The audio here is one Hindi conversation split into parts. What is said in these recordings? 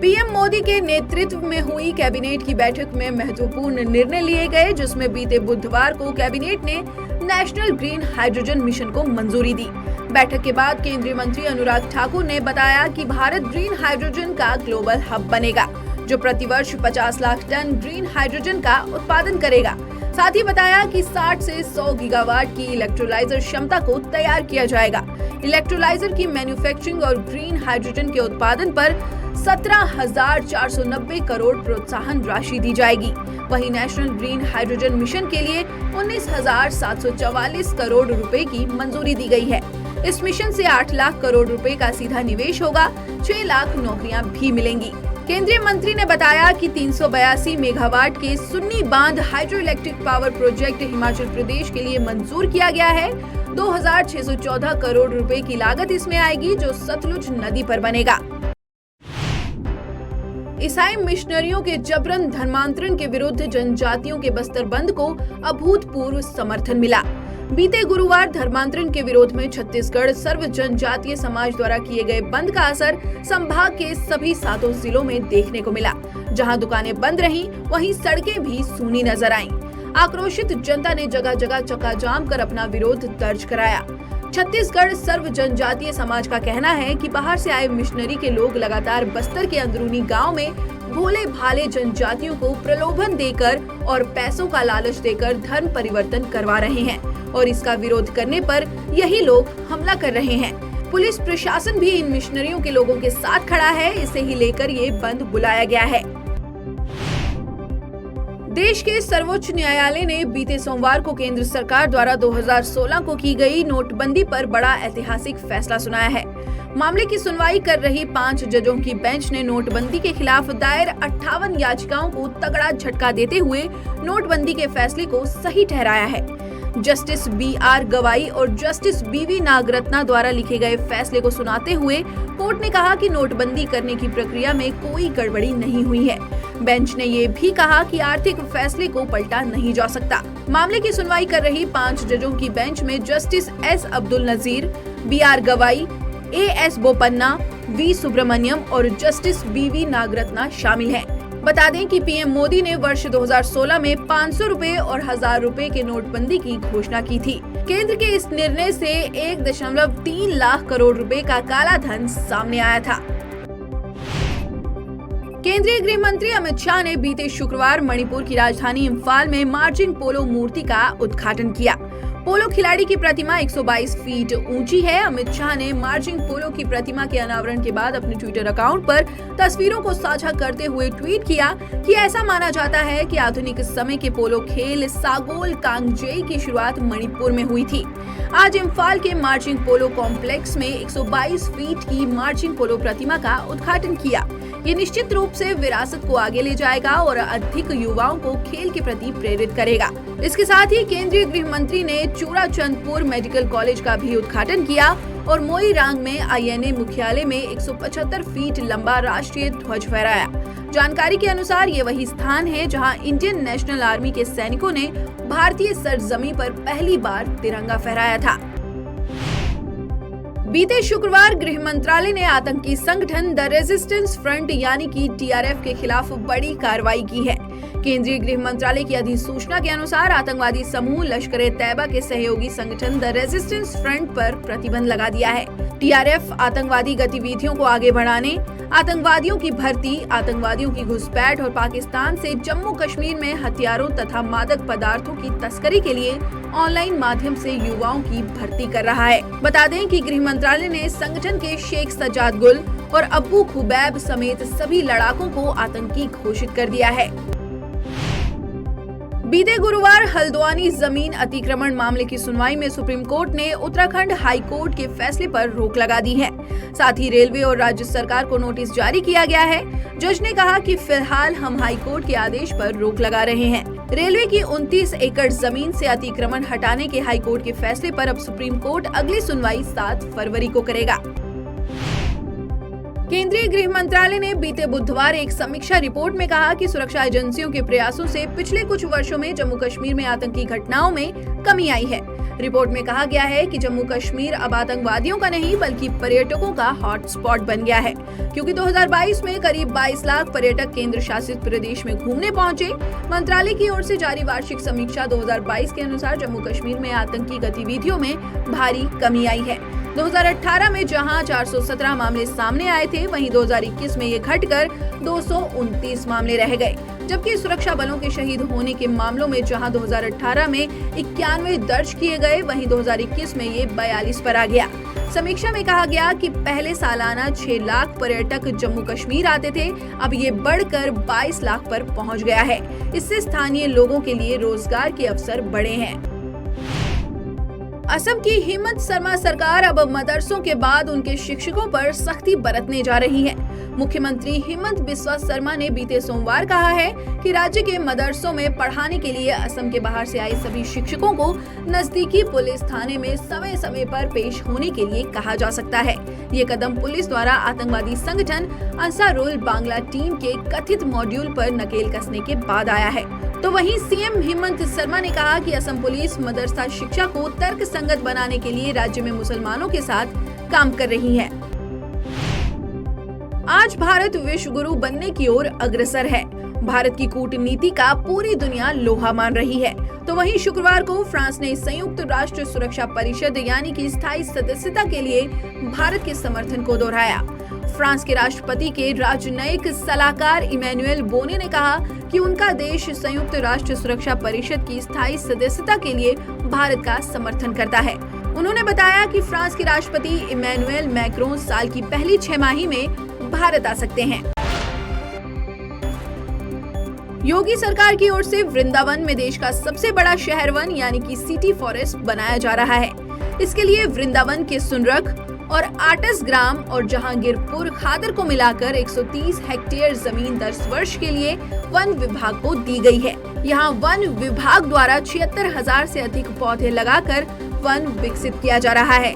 पीएम मोदी के नेतृत्व में हुई कैबिनेट की बैठक में महत्वपूर्ण निर्णय लिए गए, जिसमें बीते बुधवार को कैबिनेट ने नेशनल ग्रीन हाइड्रोजन मिशन को मंजूरी दी। बैठक के बाद केंद्रीय मंत्री अनुराग ठाकुर ने बताया कि भारत ग्रीन हाइड्रोजन का ग्लोबल हब बनेगा, जो प्रतिवर्ष 50 लाख टन ग्रीन हाइड्रोजन का उत्पादन करेगा। साथ ही बताया कि 60 से 100 गीगावाट की इलेक्ट्रोलाइजर क्षमता को तैयार किया जाएगा। इलेक्ट्रोलाइजर की मैन्युफैक्चरिंग और ग्रीन हाइड्रोजन के उत्पादन पर 17,490 करोड़ प्रोत्साहन राशि दी जाएगी। वहीं नेशनल ग्रीन हाइड्रोजन मिशन के लिए 19,744 करोड़ रुपए की मंजूरी दी गई है। इस मिशन से 8 लाख करोड़ रुपए का सीधा निवेश होगा, 6 लाख नौकरियां भी मिलेंगी। केंद्रीय मंत्री ने बताया कि 382 मेगावाट के सुन्नी बांध hydro electric power project Himachal Pradesh के लिए मंजूर किया गया है। 2,614 करोड़ रुपए की लागत इसमें आएगी, जो सतलुज नदी पर बनेगा। ईसाई मिशनरियों के जबरन धर्मांतरण के विरुद्ध जनजातियों के बस्तर बंद को अभूतपूर्व समर्थन मिला। बीते गुरुवार धर्मांतरण के विरोध में छत्तीसगढ़ सर्व जनजातीय समाज द्वारा किए गए बंद का असर संभाग के सभी 7 जिलों में देखने को मिला। जहां दुकानें बंद रहीं, वहीं सड़कें भी सूनी नजर आईं। आक्रोशित जनता ने जगह जगह चक्का जाम कर अपना विरोध दर्ज कराया। छत्तीसगढ़ सर्व जनजातीय समाज का कहना है कि बाहर से आए मिशनरी के लोग लगातार बस्तर के अंदरूनी गांव में भोले भाले जनजातियों को प्रलोभन देकर और पैसों का लालच देकर धर्म परिवर्तन करवा रहे हैं और इसका विरोध करने पर यही लोग हमला कर रहे हैं। पुलिस प्रशासन भी इन मिशनरियों के लोगों के साथ खड़ा है। इसे ही लेकर ये बंद बुलाया गया है। देश के सर्वोच्च न्यायालय ने बीते सोमवार को केंद्र सरकार द्वारा 2016 को की गई नोटबंदी पर बड़ा ऐतिहासिक फैसला सुनाया है। मामले की सुनवाई कर रही 5 जजों की बेंच ने नोटबंदी के खिलाफ दायर 58 याचिकाओं को तगड़ा झटका देते हुए नोटबंदी के फैसले को सही ठहराया है। जस्टिस BR गवाई और जस्टिस BV नागरत्ना द्वारा लिखे गए फैसले को सुनाते हुए कोर्ट ने कहा कि नोटबंदी करने की प्रक्रिया में कोई गड़बड़ी नहीं हुई है। बेंच ने ये भी कहा कि आर्थिक फैसले को पलटा नहीं जा सकता। मामले की सुनवाई कर रही 5 जजों की बेंच में justice S Abdul Nazeer, BR गवाई, AS बोपन्ना, V सुब्रमण्यम और जस्टिस BV नागरत्ना शामिल हैं। बता दें कि पीएम मोदी ने वर्ष 2016 में 500 रुपए और 1000 रुपए के नोटबंदी की घोषणा की थी। केंद्र के इस निर्णय से 1.3 लाख करोड़ रुपए का काला धन सामने आया था। केंद्रीय गृह मंत्री अमित शाह ने बीते शुक्रवार मणिपुर की राजधानी इम्फाल में मार्चिंग पोलो मूर्ति का उद्घाटन किया। पोलो खिलाड़ी की प्रतिमा 122 फीट ऊंची है। अमित शाह ने मार्चिंग पोलो की प्रतिमा के अनावरण के बाद अपने ट्विटर अकाउंट पर तस्वीरों को साझा करते हुए ट्वीट किया कि ऐसा माना जाता है कि आधुनिक समय के पोलो खेल सागोल कांगजेई की शुरुआत मणिपुर में हुई थी। आज इम्फाल के मार्चिंग पोलो कॉम्प्लेक्स में 122 फीट की मार्चिंग पोलो प्रतिमा का उद्घाटन किया। ये निश्चित रूप से विरासत को आगे ले जाएगा और अधिक युवाओं को खेल के प्रति प्रेरित करेगा। इसके साथ ही केंद्रीय गृह मंत्री ने चूड़ाचंदपुर मेडिकल कॉलेज का भी उद्घाटन किया और मोईरांग में INA मुख्यालय में 175 फीट लंबा राष्ट्रीय ध्वज फहराया। जानकारी के अनुसार ये वही स्थान है जहां इंडियन नेशनल आर्मी के सैनिकों ने भारतीय सरजमी पर पहली बार तिरंगा फहराया था। बीते शुक्रवार गृह मंत्रालय ने आतंकी संगठन द रेजिस्टेंस फ्रंट यानी कि TRF के खिलाफ बड़ी कार्रवाई की है। केंद्रीय गृह मंत्रालय की अधिसूचना के अनुसार आतंकवादी समूह लश्कर-ए-तैयबा के सहयोगी संगठन द रेजिस्टेंस फ्रंट पर प्रतिबंध लगा दिया है। TRF आतंकवादी गतिविधियों को आगे बढ़ाने, आतंकवादियों की भर्ती, आतंकवादियों की घुसपैठ और पाकिस्तान से जम्मू कश्मीर में हथियारों तथा मादक पदार्थों की तस्करी के लिए ऑनलाइन माध्यम से युवाओं की भर्ती कर रहा है। बता दें कि गृह मंत्रालय ने संगठन के शेख सज्जाद गुल और अब्बू खुबैब समेत सभी लड़ाकों को आतंकी घोषित कर दिया है। बीते गुरुवार हल्द्वानी जमीन अतिक्रमण मामले की सुनवाई में सुप्रीम कोर्ट ने उत्तराखंड हाई कोर्ट के फैसले पर रोक लगा दी है। साथ ही रेलवे और राज्य सरकार को नोटिस जारी किया गया है। जज ने कहा कि फिलहाल हम हाई कोर्ट के आदेश पर रोक लगा रहे हैं। रेलवे की 29 एकड़ जमीन से अतिक्रमण हटाने के हाई कोर्ट के फैसले पर अब सुप्रीम कोर्ट अगली सुनवाई 7 फरवरी को करेगा। केंद्रीय गृह मंत्रालय ने बीते बुधवार एक समीक्षा रिपोर्ट में कहा कि सुरक्षा एजेंसियों के प्रयासों से पिछले कुछ वर्षों में जम्मू कश्मीर में आतंकी घटनाओं में कमी आई है। रिपोर्ट में कहा गया है कि जम्मू कश्मीर अब आतंकवादियों का नहीं बल्कि पर्यटकों का हॉटस्पॉट बन गया है, क्योंकि 2022 में करीब 22 लाख पर्यटक केंद्र शासित प्रदेश में घूमने पहुंचे। मंत्रालय की ओर से जारी वार्षिक समीक्षा 2022 के अनुसार जम्मू कश्मीर में आतंकी गतिविधियों में भारी कमी आई है। 2018 में जहां 417 मामले सामने आए थे, वहीं 2021 में ये घटकर 229 मामले रह गए, जबकि सुरक्षा बलों के शहीद होने के मामलों में जहां 2018 में 91 दर्ज किए गए, वहीं 2021 में ये 42 पर आ गया। समीक्षा में कहा गया कि पहले सालाना 6 लाख पर्यटक जम्मू कश्मीर आते थे, अब ये बढ़कर 22 लाख पर पहुंच गया है। इससे स्थानीय लोगों के लिए रोजगार के अवसर बढ़े हैं। असम की हिमंत शर्मा सरकार अब मदरसों के बाद उनके शिक्षकों पर सख्ती बरतने जा रही है। मुख्यमंत्री हिमंत बिस्वा शर्मा ने बीते सोमवार कहा है कि राज्य के मदरसों में पढ़ाने के लिए असम के बाहर से आए सभी शिक्षकों को नजदीकी पुलिस थाने में समय समय पर पेश होने के लिए कहा जा सकता है। ये कदम पुलिस द्वारा आतंकवादी संगठन अंसारुल बांग्ला टीम के कथित मॉड्यूल पर नकेल कसने के बाद आया है। तो वहीं सीएम हिमंत शर्मा ने कहा कि असम पुलिस मदरसा शिक्षा को तर्क संगत बनाने के लिए राज्य में मुसलमानों के साथ काम कर रही है। आज भारत विश्व गुरु बनने की ओर अग्रसर है। भारत की कूटनीति का पूरी दुनिया लोहा मान रही है। तो वहीं शुक्रवार को फ्रांस ने संयुक्त राष्ट्र सुरक्षा परिषद यानी कि स्थायी सदस्यता के लिए भारत के समर्थन को दोहराया। फ्रांस के राष्ट्रपति के राजनयिक सलाहकार इमैनुएल बोने ने कहा कि उनका देश संयुक्त राष्ट्र सुरक्षा परिषद की स्थायी सदस्यता के लिए भारत का समर्थन करता है। उन्होंने बताया कि फ्रांस के राष्ट्रपति इमैनुएल मैक्रोन साल की पहली 6 माही में भारत आ सकते हैं। योगी सरकार की ओर से वृंदावन में देश का सबसे बड़ा शहर वन यानी कि सिटी फॉरेस्ट बनाया जा रहा है। इसके लिए वृंदावन के सुनरख और आटस ग्राम और जहांगीरपुर खादर को मिलाकर 130 हेक्टेयर जमीन 10 वर्ष के लिए वन विभाग को दी गई है। यहाँ वन विभाग द्वारा 76,000 से अधिक पौधे लगाकर वन विकसित किया जा रहा है।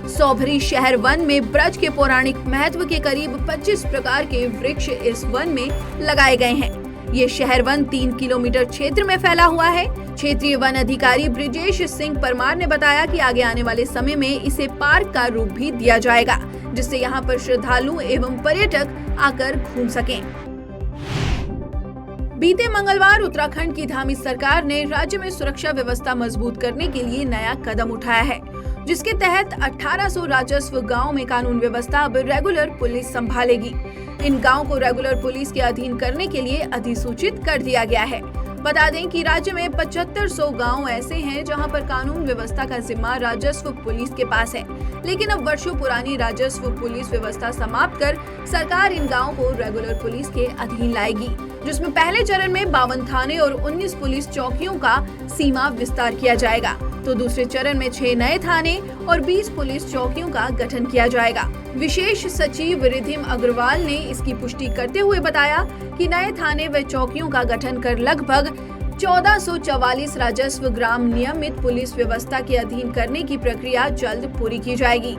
सौभरी शहर वन में ब्रज के पौराणिक महत्व के करीब 25 प्रकार के वृक्ष इस वन में लगाए गए हैं। ये शहर वन 3 किलोमीटर क्षेत्र में फैला हुआ है। क्षेत्रीय वन अधिकारी ब्रिजेश सिंह परमार ने बताया कि आगे आने वाले समय में इसे पार्क का रूप भी दिया जाएगा, जिससे यहाँ पर श्रद्धालु एवं पर्यटक आकर घूम सकें। बीते मंगलवार उत्तराखंड की धामी सरकार ने राज्य में सुरक्षा व्यवस्था मजबूत करने के लिए नया कदम उठाया है, जिसके तहत 1800 राजस्व गांव में कानून व्यवस्था अब रेगुलर पुलिस संभालेगी। इन गांव को रेगुलर पुलिस के अधीन करने के लिए अधिसूचित कर दिया गया है। बता दें कि राज्य में 7500 गांव ऐसे हैं जहां पर कानून व्यवस्था का जिम्मा राजस्व पुलिस के पास है, लेकिन अब वर्षों पुरानी राजस्व पुलिस व्यवस्था समाप्त कर सरकार इन गांवों को रेगुलर पुलिस के अधीन लाएगी, जिसमें पहले चरण में 52 थाने और 19 पुलिस चौकियों का सीमा विस्तार किया जाएगा, तो दूसरे चरण में 6 नए थाने और 20 पुलिस चौकियों का गठन किया जाएगा। विशेष सचिव रिधिम अग्रवाल ने इसकी पुष्टि करते हुए बताया कि नए थाने व चौकियों का गठन कर लगभग 1444 राजस्व ग्राम नियमित पुलिस व्यवस्था के अधीन करने की प्रक्रिया जल्द पूरी की जाएगी।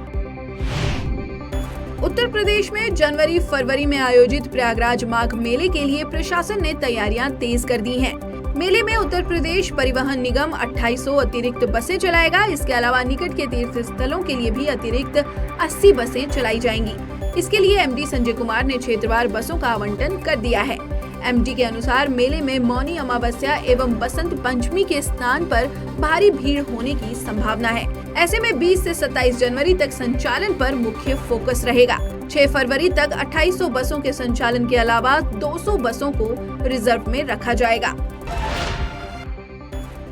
उत्तर प्रदेश में जनवरी-फरवरी में आयोजित प्रयागराज माघ मेले के लिए प्रशासन ने तैयारियां तेज कर दी हैं। मेले में उत्तर प्रदेश परिवहन निगम 2800 अतिरिक्त बसें चलाएगा। इसके अलावा निकट के तीर्थ स्थलों के लिए भी अतिरिक्त 80 बसें चलाई जाएंगी। इसके लिए एमडी संजय कुमार ने क्षेत्रवार बसों का आवंटन कर दिया है। एमडी के अनुसार मेले में मौनी अमावस्या एवं बसंत पंचमी के स्नान पर भारी भीड़ होने की संभावना है। ऐसे में 20 से 27 जनवरी तक संचालन पर मुख्य फोकस रहेगा। 6 फरवरी तक 2800 बसों के संचालन के अलावा 200 बसों को रिजर्व में रखा जाएगा।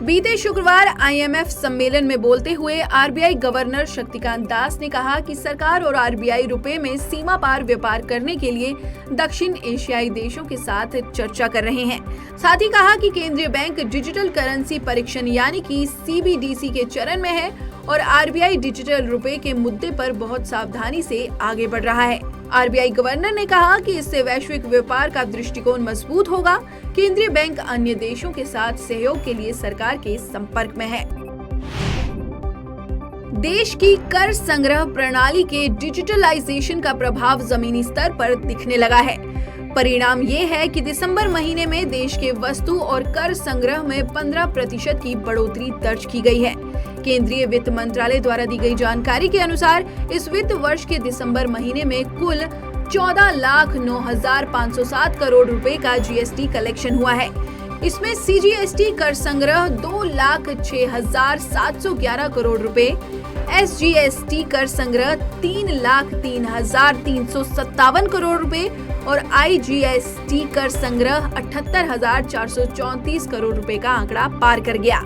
बीते शुक्रवार आईएमएफ सम्मेलन में बोलते हुए आरबीआई गवर्नर शक्तिकांत दास ने कहा कि सरकार और आरबीआई रुपए में सीमा पार व्यापार करने के लिए दक्षिण एशियाई देशों के साथ चर्चा कर रहे हैं। साथ ही कहा कि केंद्रीय बैंक डिजिटल करेंसी परीक्षण यानी कि सीबीडीसी के चरण में है और आरबीआई डिजिटल रुपए के मुद्दे पर बहुत सावधानी से आगे बढ़ रहा है। आरबीआई गवर्नर ने कहा कि इससे वैश्विक व्यापार का दृष्टिकोण मजबूत होगा। केंद्रीय बैंक अन्य देशों के साथ सहयोग के लिए सरकार के संपर्क में है। देश की कर संग्रह प्रणाली के डिजिटलाइजेशन का प्रभाव जमीनी स्तर पर दिखने लगा है। परिणाम ये है कि दिसंबर महीने में देश के वस्तु और कर संग्रह में 15% की बढ़ोतरी दर्ज की गई है। केंद्रीय वित्त मंत्रालय द्वारा दी गई जानकारी के अनुसार इस वित्त वर्ष के दिसंबर महीने में कुल 14,09,507 करोड़ रुपए का जीएसटी कलेक्शन हुआ है। इसमें सीजीएसटी कर संग्रह 2,06,711 करोड़ रुपए, एसजीएसटी कर संग्रह 3,03,357 करोड़ रुपए और आईजीएसटी कर संग्रह 78,434 करोड़ रुपए का आंकड़ा पार कर गया।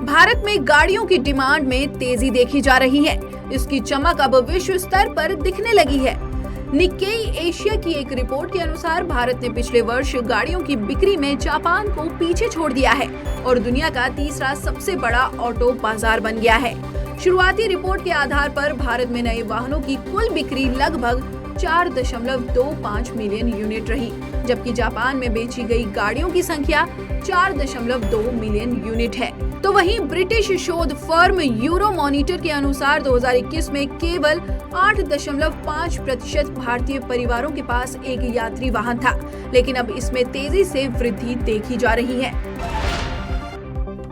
भारत में गाड़ियों की डिमांड में तेजी देखी जा रही है। इसकी चमक अब विश्व स्तर पर दिखने लगी है। निक्केई एशिया की एक रिपोर्ट के अनुसार भारत ने पिछले वर्ष गाड़ियों की बिक्री में जापान को पीछे छोड़ दिया है और दुनिया का तीसरा सबसे बड़ा ऑटो बाजार बन गया है। शुरुआती रिपोर्ट के आधार पर भारत में नए वाहनों की कुल बिक्री लगभग 4.25 मिलियन यूनिट रही, जबकि जापान में बेची गई गाड़ियों की संख्या 4.2 मिलियन यूनिट है। तो वहीं ब्रिटिश शोध फर्म यूरो मॉनिटर के अनुसार 2021 में केवल 8.5% भारतीय परिवारों के पास एक यात्री वाहन था, लेकिन अब इसमें तेजी से वृद्धि देखी जा रही है।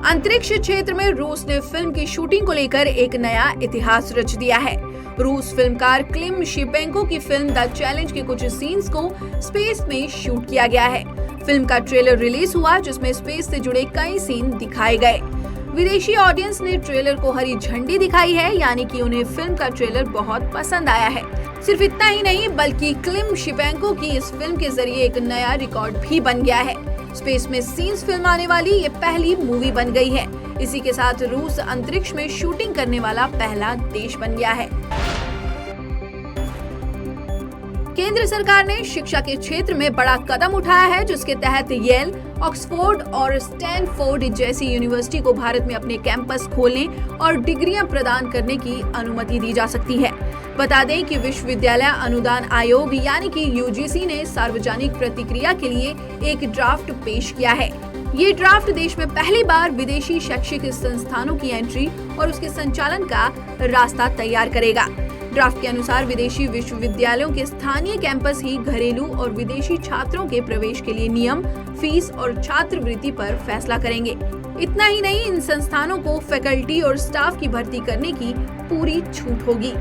अंतरिक्ष क्षेत्र में रूस ने फिल्म की शूटिंग को लेकर एक नया इतिहास रच दिया है। रूस फिल्मकार क्लिम शिपेंको की फिल्म द चैलेंज के कुछ सीन्स को स्पेस में शूट किया गया है। फिल्म का ट्रेलर रिलीज हुआ, जिसमें स्पेस से जुड़े कई सीन दिखाए गए। विदेशी ऑडियंस ने ट्रेलर को हरी झंडी दिखाई है, यानी कि उन्हें फिल्म का ट्रेलर बहुत पसंद आया है। सिर्फ इतना ही नहीं, बल्कि क्लिम शिपेंको की इस फिल्म के जरिए एक नया रिकॉर्ड भी बन गया है। स्पेस में सीन्स फिल्म आने वाली ये पहली मूवी बन गई है। इसी के साथ रूस अंतरिक्ष में शूटिंग करने वाला पहला देश बन गया है। केंद्र सरकार ने शिक्षा के क्षेत्र में बड़ा कदम उठाया है, जिसके तहत येल, ऑक्सफोर्ड और स्टैनफोर्ड जैसी यूनिवर्सिटी को भारत में अपने कैंपस खोलने और डिग्रियां प्रदान करने की अनुमति दी जा सकती है। बता दें कि विश्वविद्यालय अनुदान आयोग यानी कि यूजीसी ने सार्वजनिक प्रतिक्रिया के लिए एक ड्राफ्ट पेश किया है। ये ड्राफ्ट देश में पहली बार विदेशी शैक्षिक संस्थानों की एंट्री और उसके संचालन का रास्ता तैयार करेगा। ड्राफ्ट के अनुसार विदेशी विश्वविद्यालयों के स्थानीय कैंपस ही घरेलू और विदेशी छात्रों के प्रवेश के लिए नियम, फीस और छात्रवृत्ति पर फैसला करेंगे। इतना ही नहीं, इन संस्थानों को फैकल्टी और स्टाफ की भर्ती करने की पूरी छूट होगी।